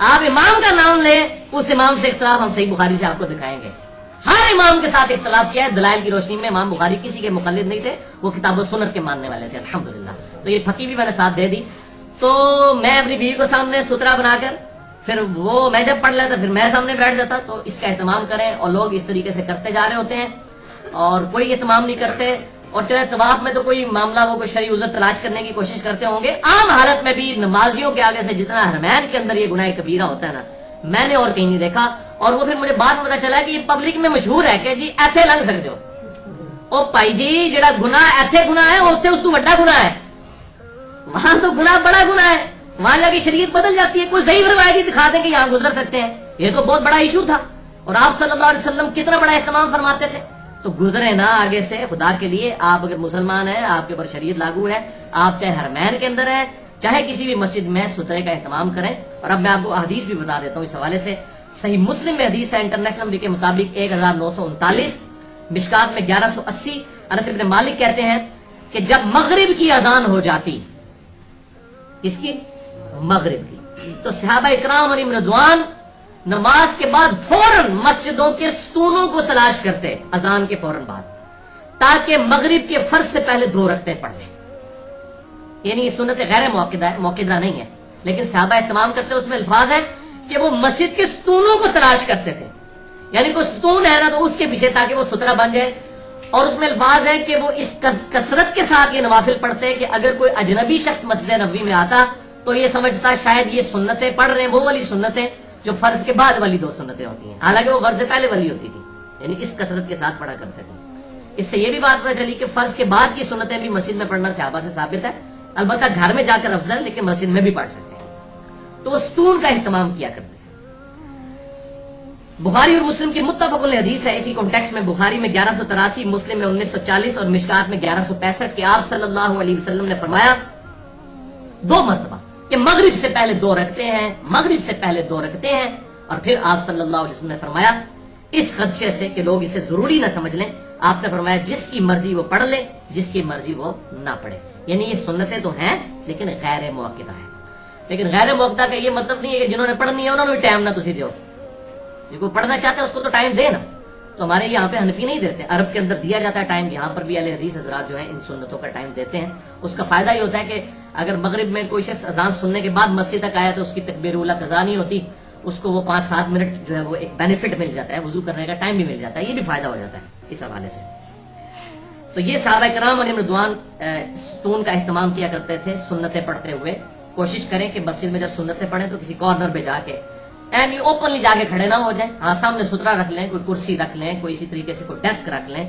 آپ امام کا نام لیں, اس امام سے اختلاف ہم صحیح بخاری سے آپ کو دکھائیں گے. ہر امام کے ساتھ اختلاف کیا ہے, دلائل کی روشنی میں امام بخاری کسی کے مقلد نہیں تھے, وہ کتاب و سنت کے ماننے والے تھے الحمدللہ. تو یہ پھکی بھی میں نے ساتھ دے دی. تو میں اپنی بیوی کو سامنے سترا بنا کر, پھر وہ میں جب پڑھ لیتا پھر میں سامنے بیٹھ جاتا. تو اس کا اہتمام کریں, اور لوگ اس طریقے سے کرتے جا رہے ہوتے ہیں اور کوئی اہتمام نہیں کرتے. اور چلے طواف میں تو کوئی معاملہ وہ کوئی شرعی عذر تلاش کرنے کی کوشش کرتے ہوں گے. عام حالت میں بھی نمازیوں کے آگے سے جتنا حرمین کے اندر یہ گناہ کبیرہ ہوتا ہے نا, میں نے اور کہیں نہیں دیکھا. اور وہ پھر مجھے بعد میں پتا چلا کہ یہ پبلک میں مشہور ہے کہ جی ایتھے لنگ سکتے ہو. او بھائی جی جڑا گناہ ایتھے گناہ ہے اوتھے اس تو بڑا گناہ ہے, وہاں تو گناہ بڑا گناہ ہے, وہاں جا کے شریعت بدل جاتی ہے. کوئی صحیح روایت ہی دکھا دیں کہ یہاں گزر سکتے ہیں. یہ تو بہت بڑا ایشو تھا, اور آپ صلی اللہ علیہ وسلم کتنا بڑا اہتمام فرماتے تھے. تو گزرے نا آگے سے, خدا کے لیے. آپ اگر مسلمان ہیں, آپ کے اوپر شریعت لاگو ہے, آپ چاہے حرمین کے اندر ہیں چاہے کسی بھی مسجد میں, سترے کا اہتمام کریں. اور اب میں آپ کو حدیث بھی بتا دیتا ہوں اس حوالے سے. صحیح مسلم میں حدیث ہے انٹرنیشنل نمبر کے مطابق 1939, مشکات میں 1180. انس بن مالک کہتے ہیں کہ جب مغرب کی اذان ہو جاتی, کس کی؟ مغرب کی, تو صحابہ اکرام علیہم رضوان نماز کے بعد فوراً مسجدوں کے ستونوں کو تلاش کرتے اذان کے فوراً بعد, تاکہ مغرب کے فرض سے پہلے 2 رکعتیں پڑھ لیں. یعنی یہ سنت غیر موقدہ نہیں ہے, لیکن صحابہ اہتمام کرتے. اس میں الفاظ ہے کہ وہ مسجد کے ستونوں کو تلاش کرتے تھے, یعنی کوئی ستون ہے نا تو اس کے پیچھے تاکہ وہ سترا بن جائے. اور اس میں الفاظ ہے کہ وہ اس کثرت کے ساتھ یہ نوافل پڑھتے ہیں کہ اگر کوئی اجنبی شخص مسجد نبوی میں آتا تو یہ سمجھتا شاید یہ سنتیں پڑھ رہے ہیں, وہ والی سنتیں جو فرض کے بعد والی 2 سنتیں ہوتی ہیں, حالانکہ وہ فرض سے پہلے والی ہوتی تھی. یعنی اس کثرت کے ساتھ پڑھا کرتے تھے. اس سے یہ بھی بات پتہ چلی کہ فرض کے بعد کی سنتیں بھی مسجد میں پڑھنا صحابہ سے ثابت ہے. البتہ گھر میں جا کر افضل ہے, لیکن مسجد میں بھی پڑھ سکتے ہیں. تو وہ ستون کا اہتمام کیا کرتے تھے. بخاری اور مسلم کی متفق علیہ حدیث ہے اسی کانٹیکسٹ میں. بخاری میں 1183, مسلم میں 1940 اور مشکات میں 1165 کہ آپ صلی اللہ علیہ وسلم نے فرمایا 2 مرتبہ کہ مغرب سے پہلے 2 رکھتے ہیں, مغرب سے پہلے 2 رکھتے ہیں. اور پھر آپ صلی اللہ علیہ وسلم نے فرمایا اس خدشے سے کہ لوگ اسے ضروری نہ سمجھ لیں, آپ نے فرمایا جس کی مرضی وہ پڑھ لے, جس کی مرضی وہ نہ پڑھے. یعنی یہ سنتیں تو ہیں لیکن غیر موقدہ ہیں. لیکن غیر موقدہ کا یہ مطلب نہیں ہے کہ جنہوں نے پڑھنی ہے انہوں نے ٹائم نہ تسی دیو. کوئی پڑھنا چاہتا ہے اس کو تو ٹائم دے نا. تو ہمارے یہاں پہ حنفی نہیں دیتے, عرب کے اندر دیا جاتا ہے ٹائم. یہاں پر بھی اہل حدیث حضرات جو ہیں ان سنتوں کا ٹائم دیتے ہیں. اس کا فائدہ یہ ہوتا ہے کہ اگر مغرب میں کوئی شخص اذان سننے کے بعد مسجد تک آیا تو اس کی تکبیر اولیٰ قضا نہیں ہوتی, اس کو وہ 5-7 منٹ جو ہے وہ ایک بینیفٹ مل جاتا ہے, وضو کرنے کا ٹائم بھی مل جاتا ہے. یہ بھی فائدہ ہو جاتا ہے اس حوالے سے. تو یہ صحابہ کرام علیہم رضوان ستون کا اہتمام کیا کرتے تھے سنتیں پڑھتے ہوئے. کوشش کریں کہ مسجد میں جب سنتیں پڑھیں تو کسی کارنر پہ جا کے اینی اوپنلی جا کے کھڑے نہ ہو جائیں. ہاں سامنے سترا رکھ لیں, کوئی کرسی رکھ لیں, کوئی اسی طریقے سے کوئی ڈیسک رکھ لیں,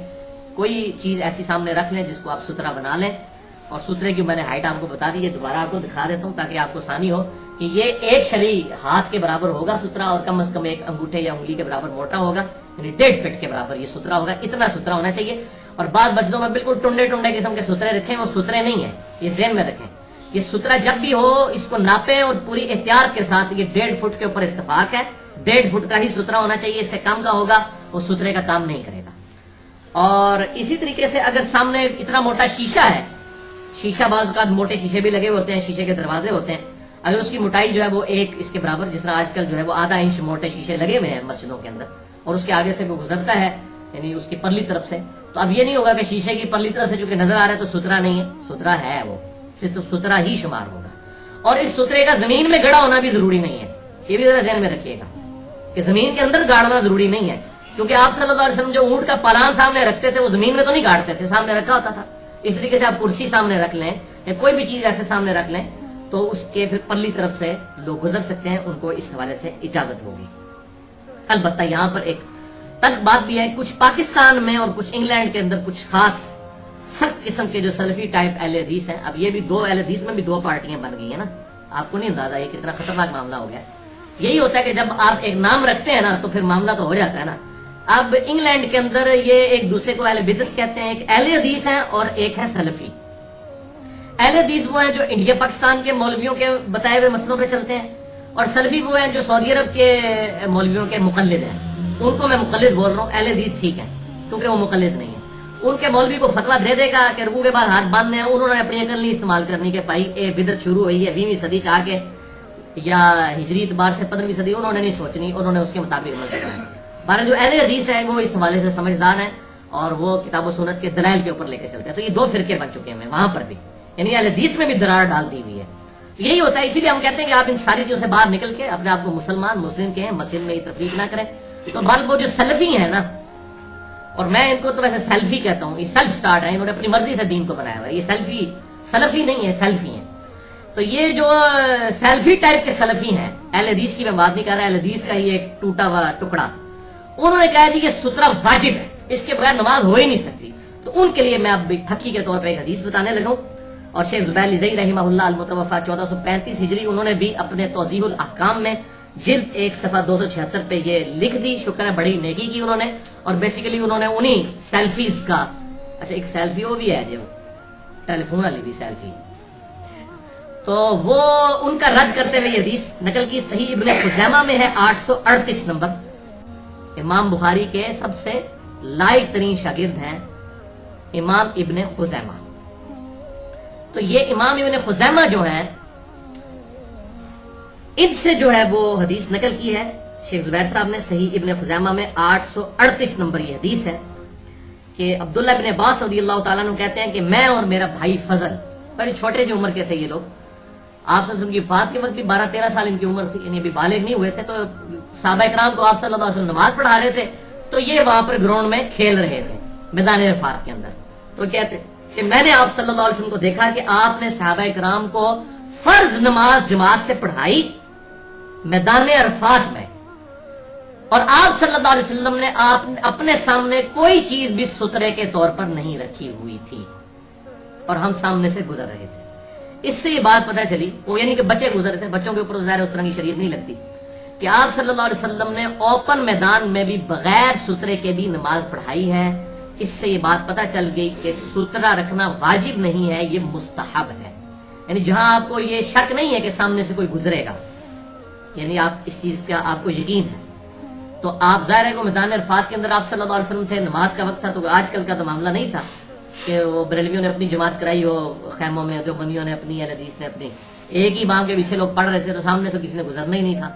کوئی چیز ایسی سامنے رکھ لیں جس کو آپ سترا بنا لیں. اور سترے کی میں نے ہائٹ آپ کو بتا دی, یہ دوبارہ آپ کو دکھا دیتا ہوں تاکہ آپ کو آسانی ہو کہ یہ ایک شرعی ہاتھ کے برابر ہوگا سترا, اور کم از کم ایک انگوٹھے یا انگلی کے برابر موٹا ہوگا, یعنی 1.5 فٹ کے برابر یہ سترا ہوگا. اتنا سترا ہونا چاہیے. اور بعض مسجدوں میں بالکل ٹنڈے قسم کے سترے رکھیں, وہ سترے نہیں ہیں, یہ ذہن میں رکھیں. یہ سترا جب بھی ہو اس کو ناپیں اور پوری احتیاط کے ساتھ. یہ 1.5 فٹ کے اوپر اتفاق ہے, 1.5 فٹ کا ہی سترا ہونا چاہیے. اس سے کم کا ہوگا وہ سترے کا کام نہیں کرے گا. اور اسی طریقے سے اگر سامنے اتنا موٹا شیشہ ہے, شیشہ بعض اوقات موٹے شیشے بھی لگے ہوتے ہیں, شیشے کے دروازے ہوتے ہیں, اگر اس کی موٹائی جو ہے وہ 1 اس کے برابر, جس طرح آج کل جو ہے وہ آدھا انچ موٹے شیشے لگے ہوئے ہیں مسجدوں کے اندر, اور اس کے آگے سے وہ گزرتا ہے یعنی اس کی پرلی طرف سے, تو اب یہ نہیں ہوگا کہ شیشے کی پرلی طرف سے چونکہ نظر آ رہا ہے تو سترا نہیں ہے, سترا ہے, وہ سترا ہی شمار ہوگا. اور اس سترے کا زمین میں گڑا ہونا بھی ضروری نہیں ہے. یہ بھی ذرا ذہن میں رکھیے گا کہ زمین کے اندر گاڑنا ضروری نہیں ہے, کیونکہ آپ صلی اللہ علیہ وسلم جو اونٹ کا پالان سامنے رکھتے تھے وہ زمین میں تو نہیں گاڑتے تھے, سامنے رکھا ہوتا تھا. اس طریقے سے آپ کرسی سامنے رکھ لیں یا کوئی بھی چیز ایسے سامنے رکھ لیں تو اس کے پھر پرلی طرف سے لوگ گزر سکتے ہیں, ان کو اس حوالے سے اجازت ہوگی. البتہ یہاں پر ایک تلخ بات بھی ہے, کچھ پاکستان میں اور کچھ انگلینڈ کے اندر کچھ خاص سخت قسم کے جو سلفی ٹائپ اہل حدیث ہیں. اب یہ بھی اہل حدیث میں بھی 2 پارٹیاں بن گئی ہیں نا, آپ کو نہیں اندازہ یہ کتنا خطرناک معاملہ ہو گیا. یہی ہوتا ہے کہ جب آپ ایک نام رکھتے ہیں نا تو پھر معاملہ تو ہو جاتا ہے نا. اب انگلینڈ کے اندر یہ ایک دوسرے کو اہل بدعت کہتے ہیں, ایک اہل حدیث ہیں اور ایک ہے سلفی. اہل حدیث وہ ہیں جو انڈیا پاکستان کے مولویوں کے بتائے ہوئے مسئلوں پہ چلتے ہیں, اور سلفی وہ ہیں جو سعودی عرب کے مولویوں کے مقلد ہیں. ان کو میں مقلد بول رہا ہوں, اہل حدیث ٹھیک ہے کیونکہ وہ مقلد نہیں ہے. ان کے مولوی کو فتوا دے دے گا کہ رکوع کے بعد ہاتھ باندھنے ہیں, انہوں نے اپنی عقل نہیں استعمال کرنی کہ بھائی اے بدعت شروع ہوئی ہے 20ویں صدی چاہ کے یا ہجری اعتبار سے 15ویں صدی، انہوں نے نہیں سوچنی، انہوں نے اس کے مطابق عمل کرنا ہے۔ بہرحال جو اہل حدیث ہے وہ اس حوالے سے سمجھدار ہیں اور وہ کتاب و سنت کے دلائل کے اوپر لے کے چلتے ہیں۔ تو یہ دو فرقے بن چکے ہیں وہاں پر بھی، یعنی اہل حدیث میں بھی درار ڈال دی ہوئی ہے۔ یہی ہوتا ہے، اسی لیے ہم کہتے ہیں کہ آپ ان ساری چیزوں سے باہر نکل کے اپنے آپ کو مسلم کہیں، مسجد میں یہ تفریق نہ کریں۔ تو بل وہ جو سلفی ہیں نا، اور میں ان کو تو ویسے سیلفی کہتا ہوں، یہ سیلف سٹارٹ ہے، انہوں نے اپنی مرضی سے دین کو بنایا ہوا ہے، یہ سلفی نہیں ہے، سیلفی ہیں۔ تو یہ جو سیلفی ٹائپ کے سلفی ہیں، اہل حدیث کی میں بات نہیں کر رہا، اہل حدیث کا یہ ایک ٹوٹا ہوا ٹکڑا، انہوں نے کہا جی یہ سترہ واجب ہے، اس کے بغیر نماز ہو ہی نہیں سکتی۔ تو ان کے لیے میں اب حقیقی کے طور پر ایک حدیث بتانے لگا ہوں، اور شیخ زبیر لزئی رحمہ اللہ المتوفی 1435 ہجری، انہوں نے بھی اپنے توضیح الاحکام میں جلد 1 صفحہ 276 پہ یہ لکھ دی۔ شکر ہے، بڑی نیکی کی انہوں نے، اور بیسیکلی انہوں نے انہی سیلفیز کا، اچھا ایک سیلفی وہ بھی ہے جو ٹیلی فون والی بھی سیلفی، تو وہ ان کا رد کرتے ہوئے یہ حدیث نقل کی، صحیح ابن خزیمہ میں ہے 838 نمبر۔ امام بخاری کے سب سے لائق ترین شاگرد ہیں امام ابن خزیمہ۔ تو یہ امام ابن خزیمہ جو ہیں، ان سے جو ہے وہ حدیث نقل کی ہے شیخ زبیر صاحب نے، صحیح ابن خزیمہ میں 838 نمبر یہ حدیث ہے کہ عبداللہ ابن عباس رضی اللہ تعالیٰ عنہ کہتے ہیں کہ میں اور میرا بھائی فضل، بڑی چھوٹے سی عمر کے تھے یہ لوگ، آپ صلی اللہ علیہ وسلم کی وفات کے وقت بھی 12-13 سال ان کی عمر تھی، یعنی ابھی بالغ نہیں ہوئے تھے۔ تو صحابہ کرام کو آپ صلی اللہ علیہ وسلم نماز پڑھا رہے تھے، تو یہ وہاں پر گراؤنڈ میں کھیل رہے تھے میدان عرفات کے اندر۔ تو کہتے کہ میں نے آپ صلی اللہ علیہ وسلم کو دیکھا کہ آپ نے صحابہ کرام کو فرض نماز جماعت سے پڑھائی میدان عرفات میں، اور آپ صلی اللہ علیہ وسلم نے اپنے سامنے کوئی چیز بھی سترے کے طور پر نہیں رکھی ہوئی تھی، اور ہم سامنے سے گزر رہے تھے۔ اس سے یہ بات پتہ چلی، وہ یعنی کہ بچے گزر تھے، بچوں کے اوپر ظاہر اس طرح کی شریعت نہیں لگتی، کہ آپ صلی اللہ علیہ وسلم نے اوپن میدان میں بھی بغیر سترے کے بھی نماز پڑھائی ہے۔ اس سے یہ بات پتہ چل گئی کہ سترہ رکھنا واجب نہیں ہے، یہ مستحب ہے، یعنی جہاں آپ کو یہ شک نہیں ہے کہ سامنے سے کوئی گزرے گا، یعنی آپ اس چیز کا آپ کو یقین ہے، تو آپ ظاہر ہے کہ میدان عرفات کے اندر آپ صلی اللہ علیہ وسلم تھے، نماز کا وقت تھا، تو آج کل کا تو معاملہ نہیں تھا کہ وہ بریلویوں نے اپنی جماعت کرائی ہو خیموں میں، جو بندیوں نے اپنی، اہل حدیث نے اپنی، ایک ہی امام کے پیچھے لوگ پڑھ رہے تھے، تو سامنے سے کسی نے گزرنا ہی نہیں تھا۔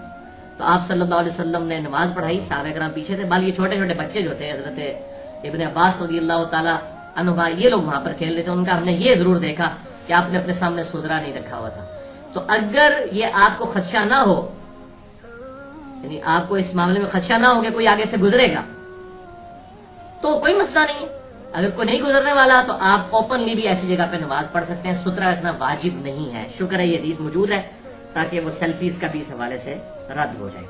تو آپ صلی اللہ علیہ وسلم نے نماز پڑھائی، صحابہ کرام پیچھے تھے، بلکہ چھوٹے چھوٹے بچے جو تھے حضرت ابن عباس رضی اللہ تعالیٰ عنہ، یہ لوگ وہاں پر کھیل رہے تھے، ان کا ہم نے یہ ضرور دیکھا کہ آپ نے اپنے سامنے سترہ نہیں رکھا ہوا تھا۔ تو اگر یہ آپ کو خدشہ نہ ہو، یعنی آپ کو اس معاملے میں خدشہ نہ ہو کہ کوئی آگے سے گزرے گا، تو کوئی مسئلہ نہیں ہے۔ اگر کوئی نہیں گزرنے والا تو آپ اوپنلی بھی ایسی جگہ پہ نماز پڑھ سکتے ہیں، سترہ رکھنا واجب نہیں ہے۔ شکر ہے یہ حدیث موجود ہے تاکہ وہ سیلفیز کا بھی اس حوالے سے رد ہو جائے۔